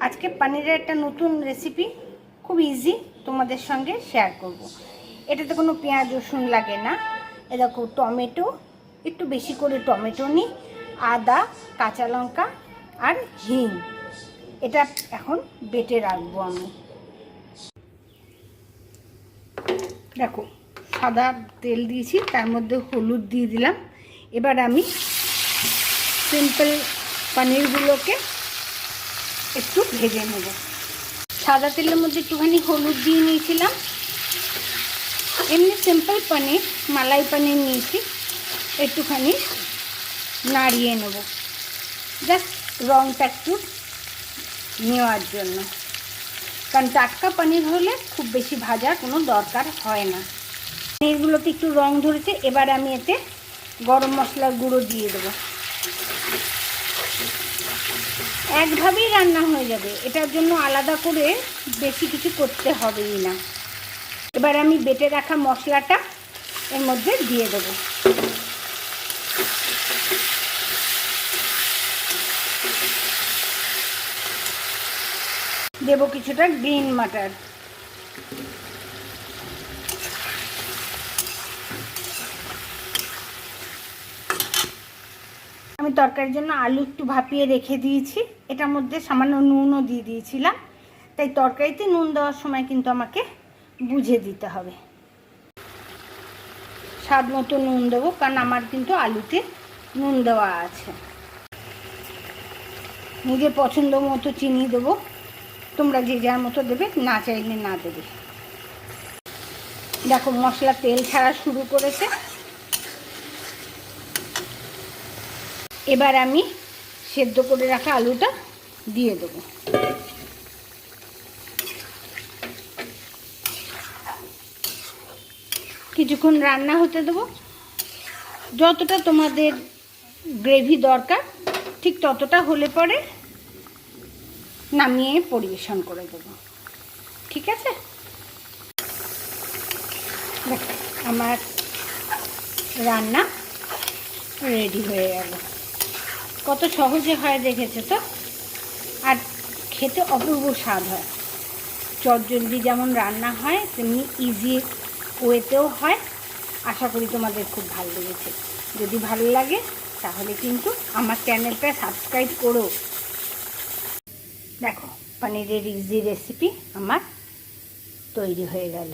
আজকে পনিরের একটা নতুন রেসিপি খুব ইজি তোমাদের সঙ্গে শেয়ার করব। এটাতে কোনো পেঁয়াজ রসুন লাগে না। এ দেখো টমেটো, একটু বেশি করে টমেটো নিই, আদা, কাঁচা লঙ্কা আর হিং। এটা এখন বেটে রাখবো আমি। দেখো সাদা তেল দিয়েছি, তার মধ্যে হলুদ দিয়ে দিলাম। এবার আমি সিম্পল পনিরগুলোকে একটু ভেজে নেব। সাদা তেলের মধ্যে একটুখানি হলুদ দিয়ে নিয়েছিলাম। এমনি সিম্পল পনির, মালাই পনির নিয়েছি, একটুখানি নাড়িয়ে নেব জাস্ট রংটা একটু নেওয়ার জন্য, কারণ টাটকা পনির হলে খুব বেশি ভাজার কোনো দরকার হয় না। পনিরগুলোতে একটু রং ধরেছে। এবার আমি এতে গরম মশলার গুঁড়ো দিয়ে দেবো। একভাবেই রান্না হয়ে যাবে, এটার জন্য আলাদা করে বেশি কিছু করতে হবেই না। এবার আমি বেটে রাখা মশলাটা এর মধ্যে দিয়ে দেব। দেব কিছুটা গ্রিন মাটার। আমি তরকারির জন্য আলু একটু ভাপিয়ে রেখে দিয়েছি। এটার মধ্যে সামান্য নুনও দিয়ে দিয়েছিলাম, তাই তরকারিতে নুন দেওয়ার সময় কিন্তু আমাকে বুঝে দিতে হবে। স্বাদ মতো নুন দেবো, কারণ আমার কিন্তু আলুতে নুন দেওয়া আছে। নিজের পছন্দ মতো চিনি দেবো, তোমরা যে যার মতো দেবে, না চাইলে না দেবে। দেখো মশলা তেল ছাড়া শুরু করেছে। এবার আমি সেদ্ধ করে রাখা আলুটা দিয়ে দেবো। কিছুক্ষণ রান্না হতে দেবো। যতটা তোমাদের গ্রেভি দরকার ঠিক ততটা হলে পরে নামিয়ে পরিবেশন করে দেবো। ঠিক আছে? দেখো আমার রান্না রেডি হয়ে গেল। কত সহজে হয় দেখেছো তো, আর খেতে অপূর্ব স্বাদ হয়। চটজলদি যেমন রান্না হয় তেমনি ইজি ওয়েতেও হয়। আশা করি তোমাদের খুব ভালো লেগেছে। যদি ভালো লাগে তাহলে কিন্তু আমার চ্যানেলটা সাবস্ক্রাইব করো। দেখো পনিরের ইজি রেসিপি আমার তৈরি হয়ে গেল।